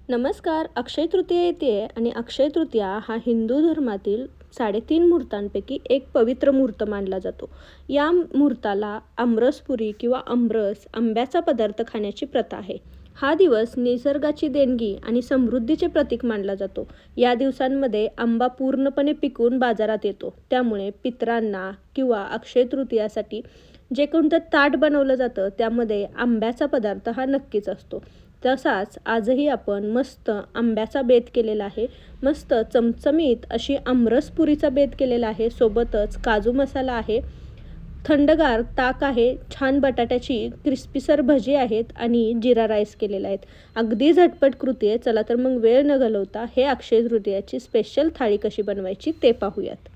नमस्कार. अक्षय तृतीया येते आणि अक्षय तृतीया हा हिंदू धर्मातील 3.5 मुहूर्तांपैकी एक पवित्र मुहूर्त मानला जातो. या मुहूर्ताला आमरसपुरी किंवा आमरस, आंब्याचा पदार्थ खाण्याची प्रथा आहे. हा दिवस निसर्गाची देणगी आणि समृद्धीचे प्रतीक मानला जातो. या दिवसांमध्ये आंबा पूर्णपणे पिकून बाजारात येतो. त्यामुळे पितरांना किंवा अक्षय तृतीयासाठी जे कोणतं ताट बनवलं जातं त्यामध्ये आंब्याचा पदार्थ हा नक्कीच असतो. तसाच आजही आपण मस्त आंब्याचा बेत केलेला आहे. मस्त चमचमीत अशी आमरसपुरीचा बेत केलेला आहे. सोबतच काजू मसाला आहे, थंडगार ताक आहे, छान बटाट्याची क्रिस्पीसर भजी आहेत आणि जिरा राईस केलेला आहे. अगदी झटपट कृती आहे. चला तर मग वेळ न घालवता हे अक्षय तृतीयाची स्पेशल थाळी कशी बनवायची ते पाहूयात.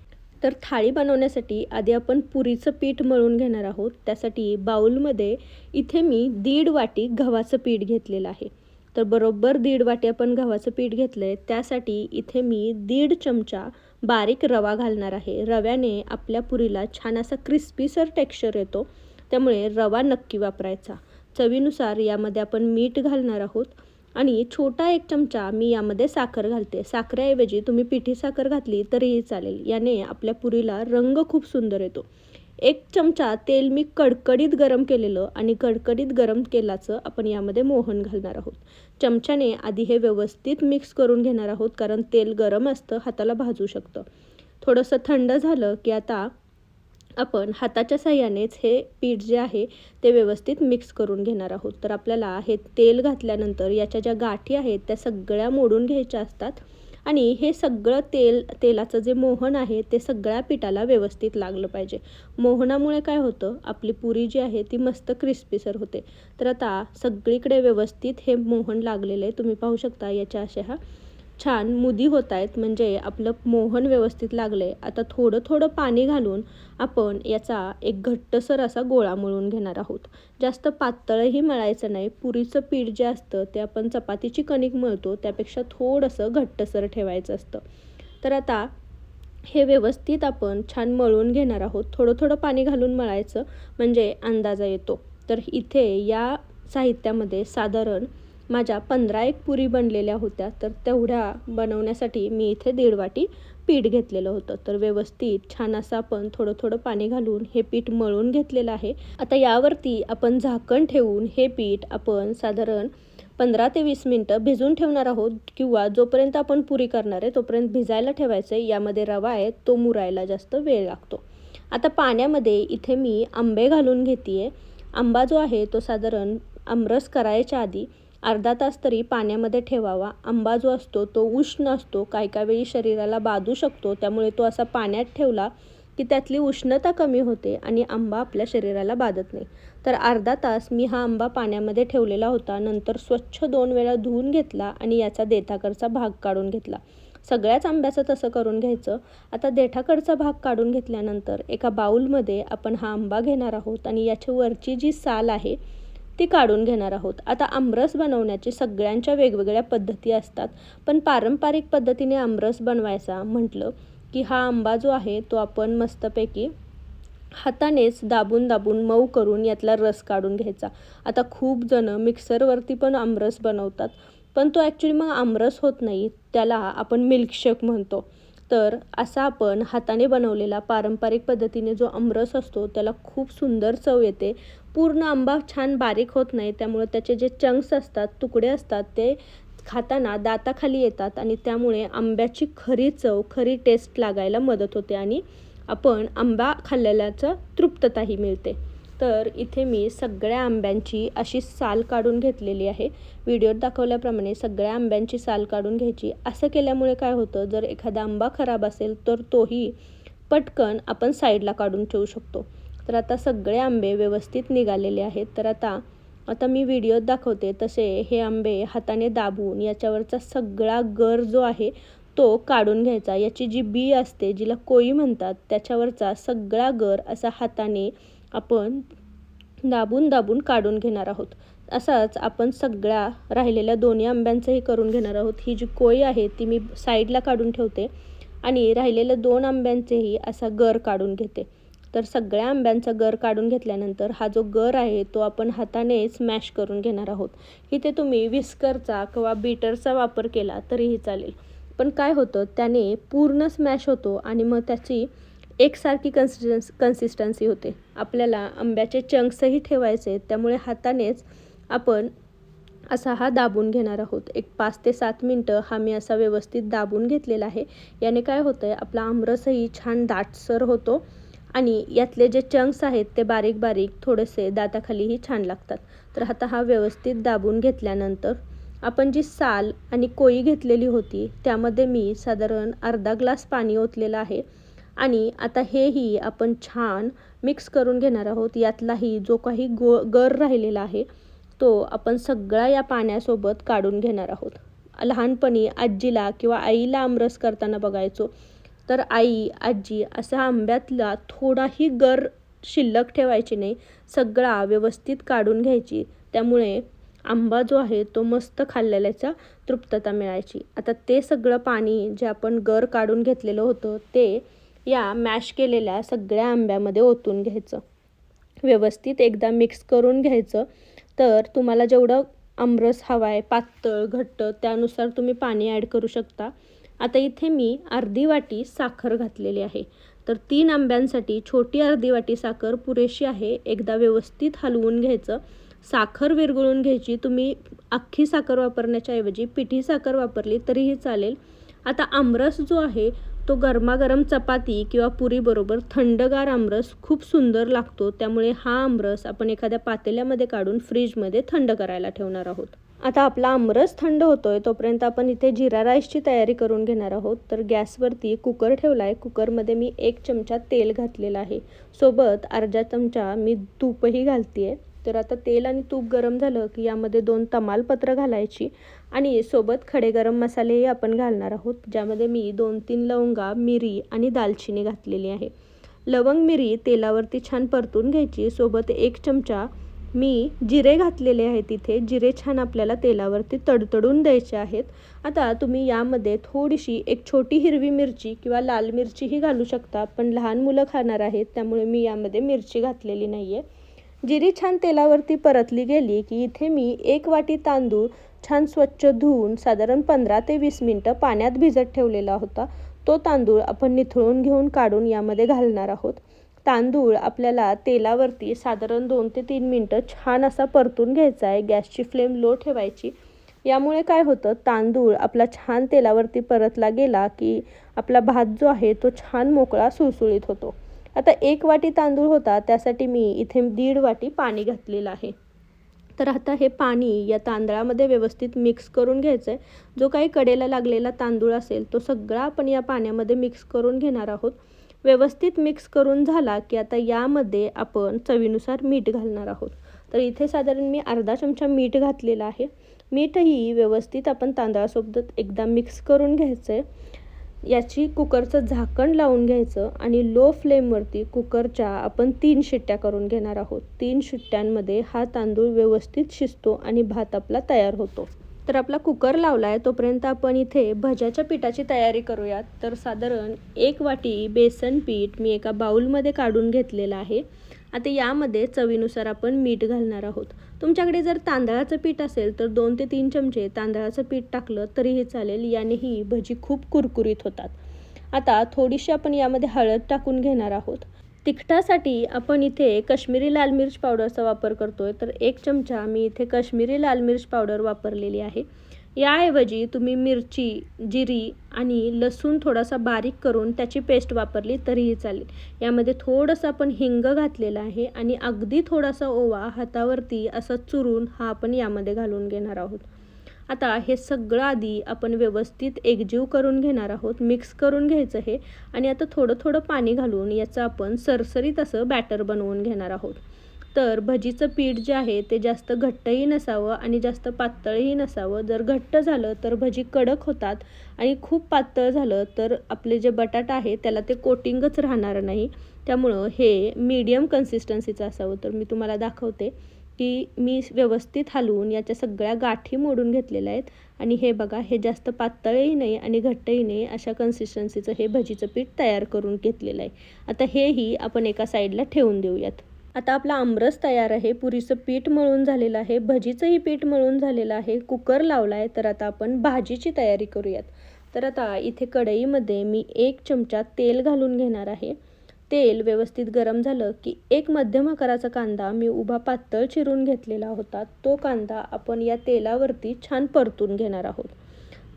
तर थाळी बनवण्यासाठी आधी आपण पुरीचं पीठ मळून घेणार आहोत. त्यासाठी बाऊलमध्ये इथे मी 1.5 वाटी गव्हाचं पीठ घेतलेलं आहे. तर बरोबर 1.5 वाटी आपण गव्हाचं पीठ घेतलं आहे. त्यासाठी इथे मी 1.5 चमचा बारीक रवा घालणार आहे. रव्याने आपल्या पुरीला छान असा क्रिस्पीसर टेक्स्चर येतो. त्यामुळे रवा नक्की वापरायचा. चवीनुसार यामध्ये आपण मीठ घालणार आहोत आणि छोटा 1 चमचा मी यामध्ये साखर घालते. साखरेऐवजी तुम्ही पिठी साखर घातली तरीही चालेल. याने आपल्या पुरीला रंग खूप सुंदर येतो. 1 चमचा तेल मी कडकडीत गरम केलेलं आणि कडकडीत गरम तेलाचं आपण यामध्ये मोहन घालणार आहोत. चमच्याने आधी हे व्यवस्थित मिक्स करून घेणार आहोत, कारण तेल गरम असतं, हाताला भाजू शकतं. थोडंसं थंड झालं की आता आपण हाताच्या साहाय्यानेच हे पीठ जे आहे ते व्यवस्थित मिक्स करून घेणार आहोत. तर आपल्याला हे तेल घातल्यानंतर याच्या ज्या गाठी आहेत त्या सगळ्या मोडून घ्यायच्या असतात आणि हे सगळं तेलाचं जे मोहन आहे ते सगळ्या पिठाला व्यवस्थित लागलं पाहिजे. मोहनामुळे काय होतं, आपली पुरी जी आहे ती मस्त क्रिस्पीसर होते. तर आता सगळीकडे व्यवस्थित हे मोहन लागलेलं आहे. तुम्ही पाहू शकता याच्या अशा छान मुदी होत आहेत, म्हणजे आपलं मोहन व्यवस्थित लागलं आहे. आता थोडं थोडं पाणी घालून आपण याचा एक घट्टसर असा गोळा मळून घेणार आहोत. जास्त पातळही मळायचं नाही. पुरीचं पीठ जे असतं ते आपण चपातीची कणिक मळतो त्यापेक्षा थोडंसं घट्टसर ठेवायचं असतं. तर आता हे व्यवस्थित आपण छान मळून घेणार आहोत. थोडं थोडं पाणी घालून मळायचं, म्हणजे अंदाजा येतो. तर इथे या साहित्यामध्ये साधारण माझ्या 15 पुरी बनलेल्या होत्या. तर तेवढ्या बनवण्यासाठी मी इथे 1.5 वाटी पीठ घेतलेलं होतं. तर व्यवस्थित छान असं आपण थोडं थोडं पाणी घालून हे पीठ मळून घेतलेलं आहे. आता यावरती आपण झाकण ठेवून हे पीठ आपण साधारण 15 ते 20 मिनटं भिजवून ठेवणार आहोत, किंवा जोपर्यंत आपण पुरी करणार आहे तोपर्यंत भिजायला ठेवायचं आहे. यामध्ये रवा आहे तो मुरायला जास्त वेळ लागतो. आता पाण्यामध्ये इथे मी आंबे घालून घेते आहे. आंबा जो आहे तो साधारण आमरस करायच्या आधी अर्धा तास तरी पाण्यामध्ये ठेवावा. आंबा जो असतो तो उष्ण असतो, काही वेळी शरीराला बाधू शकतो. त्यामुळे तो असा पाण्यात ठेवला की त्यातली उष्णता कमी होते आणि आंबा आपल्या शरीराला बाधत नाही. तर अर्धा तास मी हा आंबा पाण्यामध्ये ठेवलेला होता. नंतर स्वच्छ 2 वेळा धुवून घेतला आणि याचा देठाकडचा भाग काढून घेतला. सगळ्याच आंब्याचं तसं करून घ्यायचं. आता देठाकडचा भाग काढून घेतल्यानंतर एका बाऊलमध्ये आपण हा आंबा घेणार आहोत आणि याच्या वरची जी साल आहे ती काढून घेणार आहोत. आता आमरस बनवण्याची सगळ्यांच्या वेगवेगळ्या पद्धती असतात, पण पारंपरिक पद्धतीने आमरस बनवायचा म्हटलं की हा आंबा जो आहे तो आपण मस्तपैकी हातानेच दाबून दाबून मऊ करून यातला रस काढून घ्यायचा. आता खूप जण मिक्सरवरती पण आमरस बनवतात, पण तो ॲक्च्युली मग आमरस होत नाही, त्याला आपण मिल्कशेक म्हणतो. तर असा आपण हाताने बनवलेला पारंपरिक पद्धतीने जो आमरस असतो त्याला खूप सुंदर चव येते. पूर्ण आंबा छान बारीक होत नाही, त्यामुळे त्याचे जे चंक्स असतात, तुकडे असतात, ते खाताना दाताखाली येतात आणि त्यामुळे आंब्याची खरी चव, खरी टेस्ट लागायला मदत होते आणि आपण आंबा खाल्लेल्याचं तृप्तताही मिळते. तर इथे मी सगळ्या आंब्यांची अशी साल काढून घेतलेली आहे. व्हिडिओत दाखवल्याप्रमाणे सगळ्या आंब्यांची साल काढून घ्यायची. असं केल्यामुळे काय होतं, जर एखादा आंबा खराब असेल तर तोही पटकन आपण साईडला काढून ठेवू शकतो. तर आता सगळे आंबे व्यवस्थित निघालेले आहेत. तर आता मी व्हिडिओत दाखवते तसे हे आंबे हाताने दाबून याच्यावरचा सगळा गर जो आहे तो काढून घ्यायचा. याची जी बी असते, जिला कोई म्हणतात, त्याच्यावरचा सगळा गर असा हाताने आपण दाबून दाबून काढून घेणार आहोत. असाच आपण सगळ्या राहिलेल्या दोन्ही आंब्यांचंही करून घेणार आहोत. ही जी कोई आहे ती मी साईडला काढून ठेवते आणि राहिलेल्या 2 आंब्यांचेही असा गर काढून घेते. तर सगळ्या आंब्यांचा गर काढून घेतल्यानंतर हा जो गर आहे तो आपण हाताने स्मॅश करून घेणार आहोत. इथे तुम्ही विस्करचा किंवा बीटरचा वापर केला तरीही चालेल. पण काय होतं, त्याने पूर्ण स्मॅश होतो आणि मग त्याची एकसारखी कन्सिस्टन्सी होते. आपल्याला आंब्याचे चंक्सही ठेवायचे, त्यामुळे हातानेच आपण असा हा दाबून घेणार आहोत. एक 5 ते 7 मिनटं हा मी असा व्यवस्थित दाबून घेतलेला आहे. याने काय होतं आहे, आपला आमरसही छान दाटसर होतो आणि यातले जे चंक्स आहेत ते बारीक बारीक थोडेसे दाताखालीही छान लागतात. तर आता हा व्यवस्थित दाबून घेतल्यानंतर आपण जी साल आणि कोई घेतलेली होती त्यामध्ये मी साधारण अर्धा ग्लास पाणी ओतलेलं आहे आणि आता हेही आपण छान मिक्स करून घेणार आहोत. यातलाही जो काही गर राहिलेला आहे तो आपण सगळा या पाण्यासोबत काढून घेणार आहोत. लहानपणी आजीला किंवा आईला आमरस करताना बघायचो, तर आई, आजी असा आंब्यातला थोडाही गर शिल्लक ठेवायची नाही, सगळा व्यवस्थित काढून घ्यायची. त्यामुळे आंबा जो आहे तो मस्त खाल्लेल्याचा तृप्तता मिळायची. आता ते सगळं पाणी जे आपण गर काढून घेतलेलं होतं ते या मॅश केलेल्या सगळ्या आंब्यामध्ये ओतून घ्यायचं. व्यवस्थित एकदा मिक्स करून घ्यायचं. तर तुम्हाला जेवढं आमरस हवा आहे, पातळ, घट्ट, त्यानुसार तुम्ही पाणी ॲड करू शकता. आता इथे मी अर्धी वाटी साखर घातलेली आहे. तर 3 आंब्यांसाठी छोटी अर्धी वाटी साखर पुरेशी आहे. एकदा व्यवस्थित हलवून घ्यायचं. साखर विरघळून घ्यायची. तुम्ही अख्खी साखर वापरण्याच्या ऐवजी पिठी साखर वापरली तरीही चालेल. आता आमरस जो आहे तो गरमागरम चपाती किंवा पुरीबरोबर थंडगार आमरस खूप सुंदर लागतो. त्यामुळे हा आमरस आपण एखाद्या पातेल्यामध्ये काढून फ्रीजमध्ये थंड करायला ठेवणार आहोत. आता आपला आमरस थंड होतोय तोपर्यंत आपण इथे जिरा राईसची तयारी करून घेणार आहोत. तर गॅसवरती कुकर ठेवला आहे. कुकरमध्ये मी 1 चमचा तेल घातलेलं आहे. सोबत अर्धा चमचा मी तूपही घालते आहे. तर आता तेल आणि तूप गरम झालं की यामध्ये 2 तमालपत्र घालायची आणि सोबत खडे गरम मसालेही आपण घालणार आहोत, ज्यामध्ये मी 2-3 लवंगा, मिरी आणि दालचिनी घातलेली आहे. लवंग, मिरी तेलावरती छान परतून घ्यायची. सोबत 1 चमचा मी जिरे घातलेले आहेत. इथे जिरे छान आपल्याला तेलावरती तडतडून द्यायचे आहेत. आता तुम्ही यामध्ये थोडीशी एक छोटी हिरवी मिरची किंवा लाल मिरचीही घालू शकता, पण लहान मुलं खाणार आहेत त्यामुळे मी यामध्ये मिरची घातलेली नाही आहे. जिरी छान तेलावरती परतली गेली की इथे मी 1 वाटी तांदूळ छान स्वच्छ धुवून साधारण 15 ते 20 मिनटं पाण्यात भिजत ठेवलेला होता. तो तांदूळ आपण निथळून घेऊन काढून यामध्ये घालणार आहोत. तांदूळ आपल्याला तेलावरती साधारण 2 ते 3 मिनटं छान असा परतून घ्यायचा आहे. गॅसची फ्लेम लो ठेवायची. यामुळे काय होतं, तांदूळ आपला छान तेलावरती परतला गेला की आपला भात जो आहे तो छान मोकळा सुळसुळीत होतो. आता 1 वाटी तांदूळ होता त्यासाठी मी इथे 1.5 वाटी पाणी घातलेलं आहे. तर आता हे पाणी या तांदळामध्ये व्यवस्थित मिक्स करून घ्यायचं आहे. जो काही कडेला लागलेला तांदूळ असेल तो सगळा आपण या पाण्यामध्ये मिक्स करून घेणार आहोत. व्यवस्थित मिक्स करून झाला की आता यामध्ये आपण चवीनुसार मीठ घालणार आहोत. तर इथे साधारण मी अर्धा चमचा मीठ घातलेलं आहे. मीठही व्यवस्थित आपण तांदळासोबत एकदा मिक्स करून घ्यायचं आहे. याची कुकरचं झाकण लावून घ्यायचं आणि लो फ्लेमवरती कुकरच्या आपण 3 शिट्ट्या करून घेणार आहोत. 3 शिट्ट्यांमध्ये हा तांदूळ व्यवस्थित शिजतो आणि भात आपला तयार होतो. तर आपला कुकर लावला आहे तोपर्यंत आपण इथे भज्याच्या पिठाची तयारी करूयात. तर साधारण 1 वाटी बेसन पीठ मी एका बाउलमध्ये काढून घेतलेलं आहे. आता यामध्ये चवीनुसार आपण मीठ घालणार आहोत. तुमच्याकडे जर तांदळाचं पीठ असेल तर 2 ते 3 चमचे तांदळाचं पीठ टाकलं तरीही चालेल. यानेही भजी खूप कुरकुरीत होतात. आता थोडीशी आपण यामध्ये हळद टाकून घेणार आहोत. तिखटासाठी आपण इथे काश्मीरी लाल मिर्च पावडरचा वापर करतोय. तर 1 चमचा मी इथे काश्मीरी लाल मिर्च पावडर वापरलेली आहे. याऐवजी तुम्ही मिरची, जिरी आणि लसूण थोडासा बारीक करून त्याची पेस्ट वापरली तरीही चालेल. यामध्ये थोडंसं आपण हिंग घातलेलं आहे आणि अगदी थोडासा ओवा हातावरती असं चुरून हा आपण यामध्ये घालून घेणार आहोत. आता हे सगळं आधी आपण व्यवस्थित एकजीव करून घेणार आहोत. मिक्स करून घ्यायचं हे आणि आता थोडं थोडं पाणी घालून याचं आपण सरसरीत असं बॅटर बनवून घेणार आहोत. तर भजीचं पीठ जे आहे ते जास्त घट्टही नसावं आणि जास्त पातळही नसावं. जर घट्ट झालं तर भजी कडक होतात आणि खूप पातळ झालं तर आपले जे बटाटा आहे त्याला ते कोटिंगच राहणार नाही. त्यामुळं हे मीडियम कन्सिस्टन्सीचं असावं. तर मी तुम्हाला दाखवते की मी व्यवस्थित हलवून याच्या सगळ्या गाठी मोडून घेतलेल्या आहेत. आणि हे बघा, हे जास्त पातळही नाही आणि घट्टही नाही अशा कन्सिस्टन्सीचं हे भजीचं पीठ तयार करून घेतलेलं आहे. आता हेही आपण एका साईडला ठेवून देऊयात. आता आपला आमरस तयार आहे. पुरीचं पीठ मळून झालेलं आहे. भजीचंही पीठ मळून झालेलं आहे. कुकर लावला आहे. तर आता आपण भाजीची तयारी करूयात. तर आता इथे कढईमध्ये मी 1 चमचा तेल घालून घेणार आहे. तेल व्यवस्थित गरम झालं की एक मध्यम आकाराचा कांदा मी उभा पातळ चिरून घेतलेला होता. तो कांदा आपण या तेलावरती छान परतून घेणार आहोत.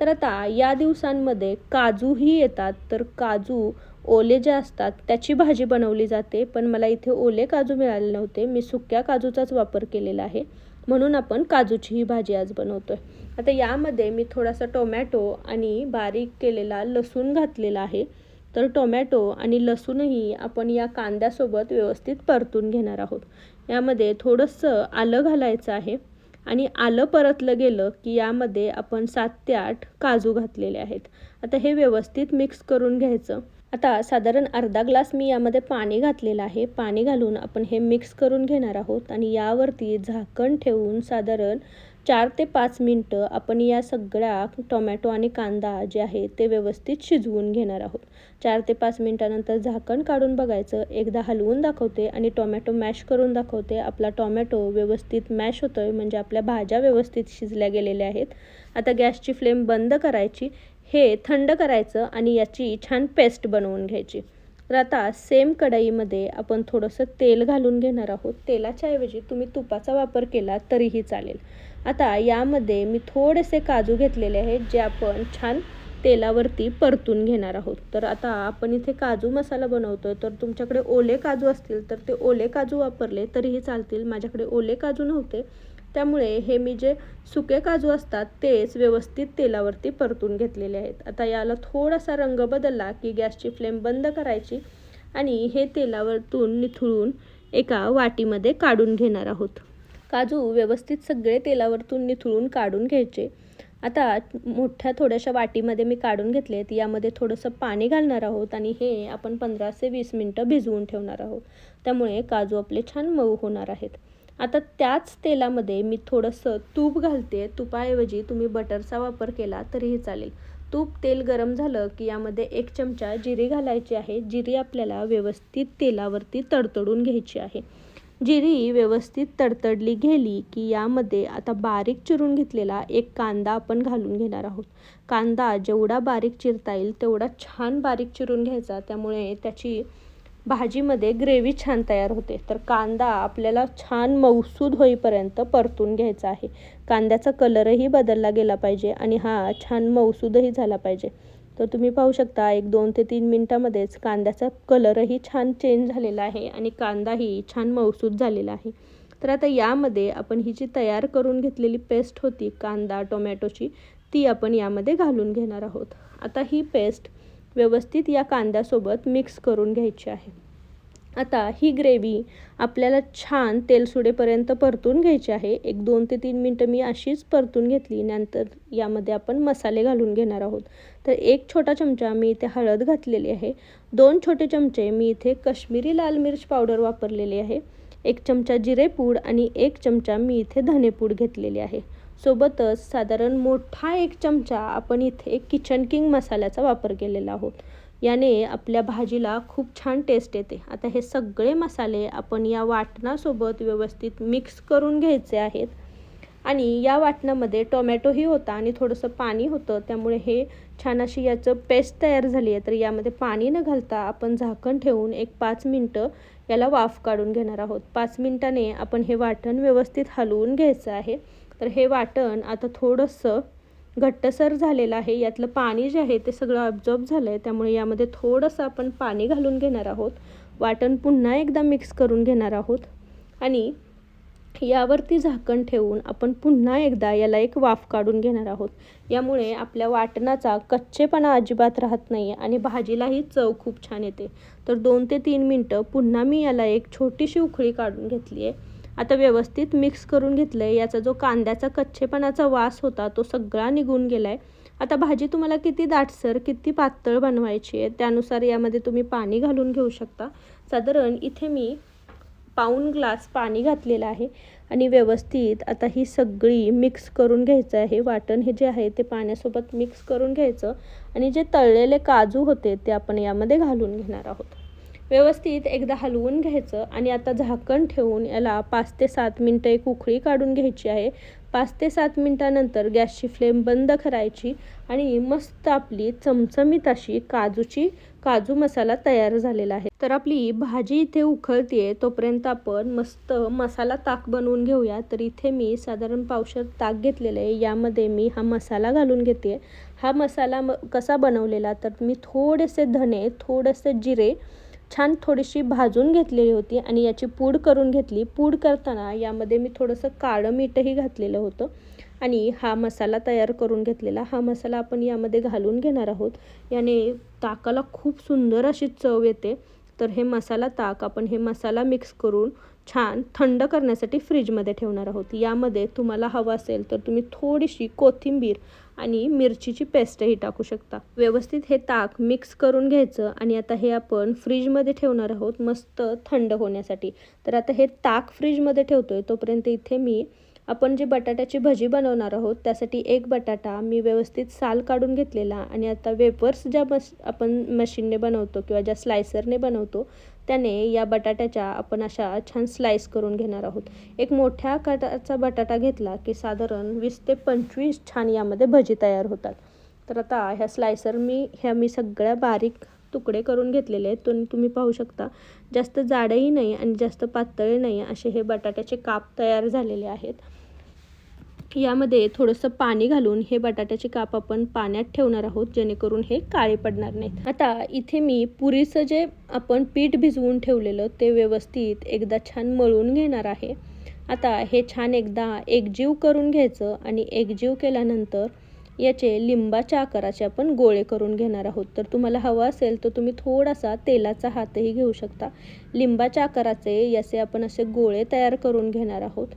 तर आता या दिवसांमध्ये काजूही येतात. तर काजू ओले जे असतात त्याची भाजी बनवली जाते. पण मला इथे ओले काजू मिळाले नव्हते. मी सुक्या काजूचाच वापर केलेला आहे. म्हणून आपण काजूची ही भाजी आज बनवतोय. आता यामध्ये मी थोडासा टोमॅटो आणि बारीक केलेला लसूण घातलेला आहे. तर टोमॅटो आणि लसूणही आपण या कांद्यासोबत व्यवस्थित परतून घेणार आहोत. यामध्ये थोडंसं आलं घालायचं आहे आणि आलं परतलं गेलं की यामध्ये आपण 7 ते 8 काजू घातलेले आहेत. आता हे व्यवस्थित मिक्स करून घ्यायचं. आता साधारण अर्धा ग्लास मी यामध्ये पाणी घातलेलं आहे. पाणी घालून आपण हे मिक्स करून घेणार आहोत आणि यावरती झाकण ठेवून साधारण 4 ते 5 मिनटं आपण या सगळ्या टोमॅटो आणि कांदा जे आहे ते व्यवस्थित शिजवून घेणार आहोत. 4 ते 5 मिनटानंतर झाकण काढून बघायचं. एकदा हलवून दाखवते आणि टोमॅटो मॅश करून दाखवते. आपला टोमॅटो व्यवस्थित मॅश होतोय म्हणजे आपल्या भाज्या व्यवस्थित शिजल्या गेलेल्या आहेत. आता गॅसची फ्लेम बंद करायची. हे थंड करायचं आणि याची छान पेस्ट बनवून घ्यायची. तर आता सेम कढईमध्ये आपण थोडंसं तेल घालून घेणार आहोत. तेलाच्या ऐवजी तुम्ही तुपाचा वापर केला तरीही चालेल. आता यामध्ये मी थोडेसे काजू घेतलेले आहेत जे आपण छान तेलावरती परतून घेणार आहोत. तर आता आपण इथे काजू मसाला बनवतोय. तर तुमच्याकडे ओले काजू असतील तर ते ओले काजू वापरले तरीही चालतील. माझ्याकडे ओले काजू नव्हते. त्यामुळे हे मी जे सुके काजू असतात तेच व्यवस्थित तेलावरती परतून घेतलेले आहेत. आता याला थोडासा रंग बदलला की गॅसची फ्लेम बंद करायची आणि हे तेलावरतून निथळून एका वाटीमध्ये काढून घेणार आहोत. काजू व्यवस्थित सगळे तेलावरतून निथळून काढून घ्यायचे. आता मोठ्या थोड्याशा वाटीमध्ये मी काढून घेतलेत. यामध्ये थोडंसं पाणी घालणार आहोत आणि हे आपण 15 ते 20 मिनटं भिजवून ठेवणार आहोत. त्यामुळे काजू आपले छान मऊ होणार आहेत. आता त्याच तेलामध्ये मी थोडंसं तूप घालते. तुपाऐवजी तुम्ही बटरचा वापर केला तरीही चालेल. तेल गरम झालं की यामध्ये 1 चमचा जिरी घालायची आहे. जिरी आपल्याला व्यवस्थित तेलावरती तडतडून घ्यायची आहे. जिरी व्यवस्थित तडतडली गेली की यामध्ये आता बारीक चिरून घेतलेला एक कांदा आपण घालून घेणार आहोत. कांदा जेवढा बारीक चिरता येईल तेवढा छान बारीक चिरून घ्यायचा. त्यामुळे त्याची भाजीमध्ये ग्रेव्ही छान तयार होते. तर कांदा आपल्याला छान मऊसूद होईपर्यंत परतून घ्यायचा आहे. कांद्याचा कलरही बदलला गेला पाहिजे आणि हा छान मऊसूदही झाला पाहिजे. तर तुम्ही पाहू शकता 1-2 ते 3 मिनटामध्येच कांद्याचा कलरही छान चेंज झालेला आहे आणि कांदाही छान मऊसूद झालेला आहे. तर आता यामध्ये आपण ही जी तयार करून घेतलेली पेस्ट होती कांदा टोमॅटोची ती आपण यामध्ये घालून घेणार आहोत. आता ही पेस्ट व्यवस्थित या कांद्यासोबत मिक्स करून घ्यायची आहे. आता ही ग्रेव्ही आपल्याला छान तेल सुटेपर्यंत परतून घ्यायची आहे. 1-2 ते 3 मिनटं मी अशीच परतून घेतली. नंतर यामध्ये आपण मसाले घालून घेणार आहोत. तर 1 छोटा चमचा मी इथे हळद घातलेली आहे. 2 छोटे चमचे मी इथे काश्मीरी लाल मिर्च पावडर वापरलेली आहे. 1 चमचा जिरेपूड आणि 1 चमचा मी इथे धनेपूड घेतलेली आहे. सोबतच साधारण मोठा 1 चमचा आपण इथे किचन किंग मसाल्याचा वापर केलेला आहोत. याने आपल्या भाजीला खूप छान टेस्ट येते. आता हे सगळे मसाले आपण या वाटणासोबत व्यवस्थित मिक्स करून घ्यायचे आहेत. आणि या वाटणामध्ये टोमॅटोही होता आणि थोडंसं पाणी होतं. त्यामुळे हे छान अशी याचं पेस्ट तयार झाली आहे. तर यामध्ये पाणी न घालता आपण झाकण ठेवून 5 मिनटं याला वाफ काढून घेणार आहोत. 5 मिनटाने आपण हे वाटण व्यवस्थित हलवून घ्यायचं आहे. तर हे वाटण आता थोडंसं घट्टसर झालेलं आहे. यातलं पाणी जे आहे ते सगळं ॲब्झॉर्ब झालं आहे. त्यामुळे यामध्ये थोडंसं आपण पाणी घालून घेणार आहोत. वाटण पुन्हा एकदा मिक्स करून घेणार आहोत आणि यावरती झाकण ठेवून आपण पुन्हा एकदा याला एक वाफ काढून घेणार आहोत. यामुळे आपल्या वाटणाचा कच्चेपणा अजिबात राहत नाही आणि भाजीलाही चव खूप छान येते. तर 2 ते 3 मिनटं पुन्हा मी याला एक छोटीशी उकळी काढून घेतली आहे. आता व्यवस्थित मिक्स करून घेतलं आहे. याचा जो कांद्याचा कच्चेपणाचा वास होता तो सगळा निघून गेला आहे. आता भाजी तुम्हाला किती दाटसर किती पातळ बनवायची आहे त्यानुसार यामध्ये तुम्ही पाणी घालून घेऊ शकता. साधारण इथे मी पाऊण ग्लास पाणी घातलेलं आहे आणि व्यवस्थित आता ही सगळी मिक्स करून घ्यायचं आहे. वाटण हे जे आहे ते पाण्यासोबत मिक्स करून घ्यायचं आणि जे तळलेले काजू होते ते आपण यामध्ये घालून घेणार आहोत. व्यवस्थित एकदा हलवून घ्यायचं आणि आता झाकण ठेवून याला 5 ते 7 मिनटं एक उकळी काढून घ्यायची आहे. 5 ते 7 मिनटानंतर गॅसची फ्लेम बंद करायची आणि मस्त आपली चमचमीत अशी काजू मसाला तयार झालेला आहे. तर आपली भाजी इथे उकळते तोपर्यंत आपण मस्त मसाला ताक बनवून घेऊया. तर इथे मी साधारण पावशेर ताक घेतलेलं आहे. यामध्ये मी हा मसाला घालून घेते. हा मसाला कसा बनवलेला तर मी थोडेसे धने, थोडेसे जिरे छान थोडीशी भाजून घेतलेली होती आणि याची पूड करून घेतली. पूड करताना यामध्ये मी थोडंसं काळं मीठही घातलेलं होतं आणि हा मसाला तयार करून घेतलेला. हा मसाला आपण यामध्ये घालून घेणार आहोत. याने ताकाला खूप सुंदर अशी चव येते. तर हे मसाला ताक आपण हे मसाला मिक्स करून छान थंड करण्यासाठी फ्रीजमध्ये ठेवणार आहोत. यामध्ये तुम्हाला हवं असेल तर तुम्ही थोडीशी कोथिंबीर आणि मिरचीची पेस्टही टाकू शकता. व्यवस्थित हे ताक मिक्स करून घ्यायचं आणि आता हे आपण फ्रीजमध्ये ठेवणार आहोत मस्त थंड होण्यासाठी. तर आता हे ताक फ्रीजमध्ये ठेवतोय तोपर्यंत इथे आपण जे बटाट्याची भजी बनवणार आहोत त्यासाठी एक बटाटा मी व्यवस्थित साल काढून घेतलेला आणि आता वेफर्स ज्या आपण मशीनने बनवतो किंवा ज्या स्लायसरने बनवतो त्याने या बटाट्याच्या आपण अशा छान स्लाइस करून घेणार आहोत. एक मोठ्या आकाराचा बटाटा घेतला की साधारण 20 ते 25 छान यामध्ये भजी तयार होतात. तर आता ह्या मी सगळ्या बारीक तुकडे करून घेतलेले आहेत. तुम्ही पाहू शकता जास्त जाडही नाही आणि जास्त पातळही नाही असे हे बटाट्याचे काप तयार झालेले आहेत. यामध्ये थोडंसं पाणी घालून हे बटाट्याचे काप आपण पाण्यात ठेवणार आहोत जेणेकरून हे काळे पडणार नाहीत. आता इथे मी पुरीचं जे आपण पीठ भिजवून ठेवलेलं ते व्यवस्थित एकदा छान मळून घेणार आहे. आता हे छान एकदा एकजीव करून घ्यायचं आणि एकजीव केल्यानंतर याचे लिंबाच्या आकाराचे आपण गोळे करून घेणार आहोत. तर तुम्हाला हवं असेल तर तुम्ही थोडासा तेलाचा हातही घेऊ शकता. लिंबाच्या आकाराचे याचे आपण असे गोळे तयार करून घेणार आहोत.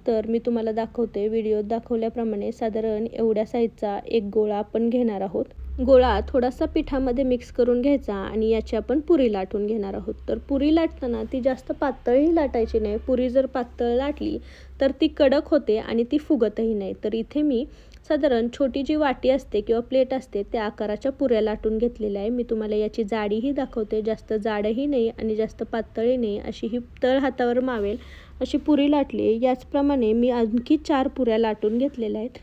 तर मी तुम्हाला दाखवते व्हिडिओत दाखवल्याप्रमाणे साधारण एवढ्या साईजचा एक गोळा आपण घेणार आहोत. गोळा थोडासा पिठामध्ये मिक्स करून घ्यायचा आणि याची आपण पुरी लाटून घेणार आहोत. तर पुरी लाटताना ती जास्त पातळही लाटायची नाही. पुरी जर पातळ लाटली तर ती कडक होते आणि ती फुगतही नाही. तर इथे मी साधारण छोटी जी वाटी असते किंवा प्लेट असते त्या आकाराच्या पुऱ्या लाटून घेतलेल्या आहे. मी तुम्हाला याची जाडीही दाखवते. जास्त जाडही नाही आणि जास्त पातळही नाही अशी ही तळ हातावर मावेल अशी पुरी लाटली. याचप्रमाणे मी आणखी 4 पुऱ्या लाटून घेतलेल्या आहेत.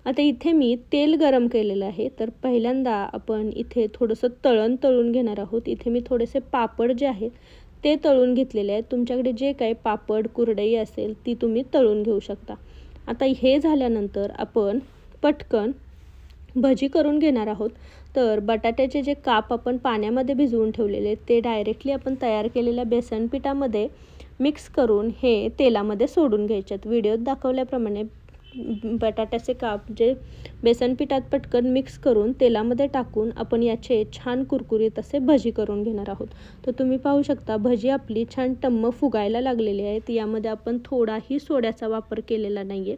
आता इथे मी तेल गरम केलेलं आहे. तर पहिल्यांदा आपण इथे थोडंसं तळण तळून घेणार आहोत. इथे मी थोडेसे पापड जे आहेत ते तळून घेतलेले आहेत. तुमच्याकडे जे काही पापड कुरडई असेल ती तुम्ही तळून घेऊ शकता. आता हे झाल्यानंतर आपण पटकन भजी करून घेणार आहोत. तर बटाट्याचे जे काप आपण पाण्यामध्ये भिजवून ठेवलेले ते डायरेक्टली आपण तयार केलेल्या बेसन पिठामध्ये मिक्स करून हे तेलामध्ये सोडून घ्यायच्यात. व्हिडिओत दाखवल्याप्रमाणे बटाट्याचे काप जे बेसन पिठात पटकन मिक्स करून तेलामध्ये टाकून आपण याचे छान कुरकुरीत असे भजी करून घेणार आहोत. तर तुम्ही पाहू शकता भजी आपली छान टम्म फुगायला लागलेली आहेत. यामध्ये आपण थोडाही सोड्याचा वापर केलेला नाही आहे.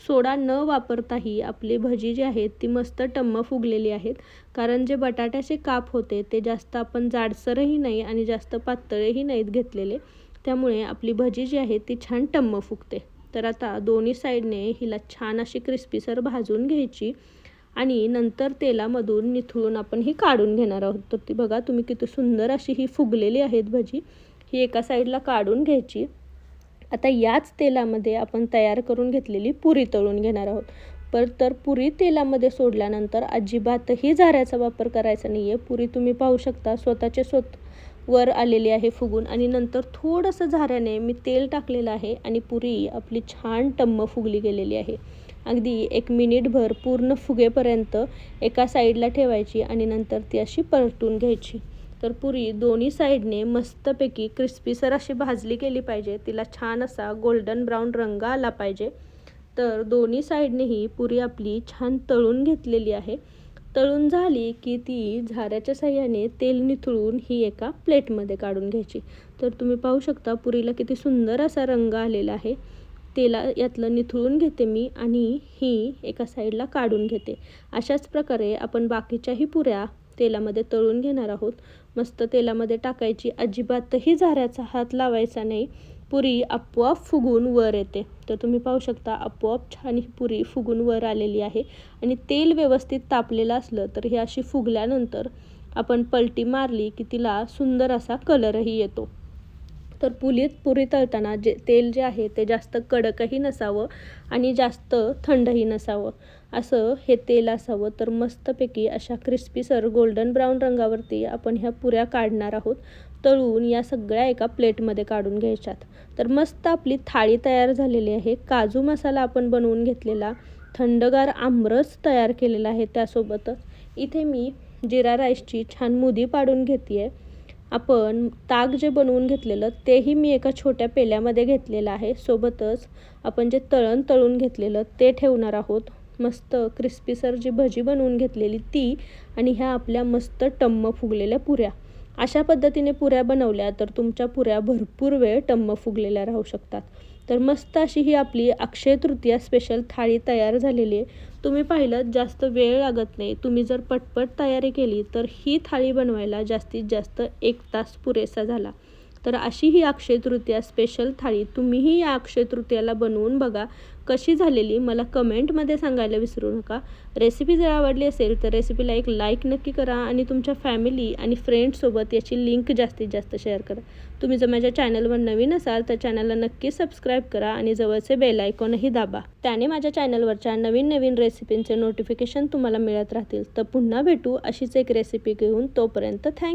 सोडा न वापरताही आपली भजी जी आहेत ती मस्त टम्म फुगलेली आहेत. कारण जे बटाट्याचे काप होते ते जास्त आपण जाडसरही नाही आणि जास्त पातळही नाहीत घेतलेले. त्यामुळे आपली भजी जी आहे ती छान टम्म फुगते. तर आता दोन्ही साईडने हिला छान अशी क्रिस्पीसर भाजून घ्यायची आणि नंतर तेलामधून निथळून आपण ही काढून घेणार आहोत. तर ती बघा तुम्ही किती सुंदर अशी ही फुगलेली आहेत भजी. ही एका साईडला काढून घ्यायची. आता याच तेलामध्ये आपण तयार करून घेतलेली पुरी तळून घेणार आहोत. तर पुरी तेलामध्ये सोडल्यानंतर अजिबातही झाऱ्याचा वापर करायचा नाही आहे. पुरी तुम्ही पाहू शकता स्वतःचे वर आलेली आहे फुगून आणि नंतर थोडंसं झाऱ्याने मी तेल टाकलेलं आहे आणि पुरी आपली छान टम्म फुगली गेलेली आहे. अगदी 1 मिनिटभर पूर्ण फुगेपर्यंत एका साईडला ठेवायची आणि नंतर ती अशी परतून घ्यायची. तर पुरी दोन्ही साईडने मस्तपैकी क्रिस्पीसर अशी भाजली गेली पाहिजे. तिला छान असा गोल्डन ब्राऊन रंग आला पाहिजे. तर दोन्ही साईडनेही पुरी आपली छान तळून घेतलेली आहे. तळून झाली की ती झाऱ्याच्या साहाय्याने तेल निथळून ही एका प्लेटमध्ये काढून घ्यायची. तर तुम्ही पाहू शकता पुरीला किती सुंदर असा रंग आलेला आहे. तेला यातलं निथळून घेते मी आणि ही एका साईडला काढून घेते. अशाच प्रकारे आपण बाकीच्याही पुऱ्या तेलामध्ये तळून घेणार आहोत. मस्त तेलामध्ये टाकायची. अजिबातही झाऱ्याचा हात लावायचा नाही. पुरी आपोआप फुगून वर येते. तर तुम्ही पाहू शकता आपोआप छान ही पुरी फुगून वर आलेली आहे. आणि तेल व्यवस्थित तापलेलं असलं तर ही अशी फुगल्यानंतर आपण पलटी मारली की तिला सुंदर असा कलरही येतो. तर पुरी तळताना तेल जे आहे ते जास्त कडकही नसावं आणि जास्त थंडही नसावं, असं हे तेल असावं. तर मस्तपैकी अशा क्रिस्पीसर गोल्डन ब्राऊन रंगावरती आपण ह्या पुऱ्या काढणार आहोत. तळून या सगळ्या एका प्लेटमध्ये काढून घ्यायच्यात. तर मस्त आपली थाळी तयार झालेली आहे. काजू मसाला आपण बनवून घेतलेला, थंडगार आमरस तयार केलेला आहे. त्यासोबतच इथे मी जिरा राईसची छान मुदी पाडून घेते आहे. आपण ताक जे बनवून घेतलेलं तेही मी एका छोट्या पेल्यामध्ये घेतलेलं आहे. सोबतच आपण जे तळून घेतलेलं ते ठेवणार आहोत. मस्त क्रिस्पीसर जी भजी बनवून घेतलेली ती आणि ह्या आपल्या मस्त टम्म फुगलेल्या पुऱ्या. अशा पद्धतीने पुऱ्या बनवल्या तर तुमच्या पुऱ्या भरपूर वेळ टम्म फुगलेल्या राहू शकतात. तर मस्त अशी ही आपली अक्षय तृतीया स्पेशल थाळी तयार झालेली आहे. तुम्ही पाहिलं जास्त वेळ लागत नाही. तुम्ही जर पटपट तयारी केली तर ही थाळी बनवायला जास्तीत जास्त 1 तास पुरेसा झाला. तर अशी ही अक्षय तृतीया स्पेशल थाळी तुम्हीही या अक्षय तृतीयाला बनवून बघा. कशी झालेली मला कमेंटमध्ये सांगायला विसरू नका. रेसिपी जर आवडली असेल तर रेसिपीला एक लाईक नक्की करा आणि तुमच्या फॅमिली आणि फ्रेंड्ससोबत याची लिंक जास्तीत जास्त शेअर करा. तुम्ही जर माझ्या चॅनलवर नवीन असाल तर चॅनलला नक्की सबस्क्राईब करा आणि जवळचे बेल आयकॉनही दाबा. त्याने माझ्या चॅनलवरच्या नवीन रेसिपींचे नोटिफिकेशन तुम्हाला मिळत राहतील. तर पुन्हा भेटू अशीच एक रेसिपी घेऊन. तोपर्यंत थँक्यू.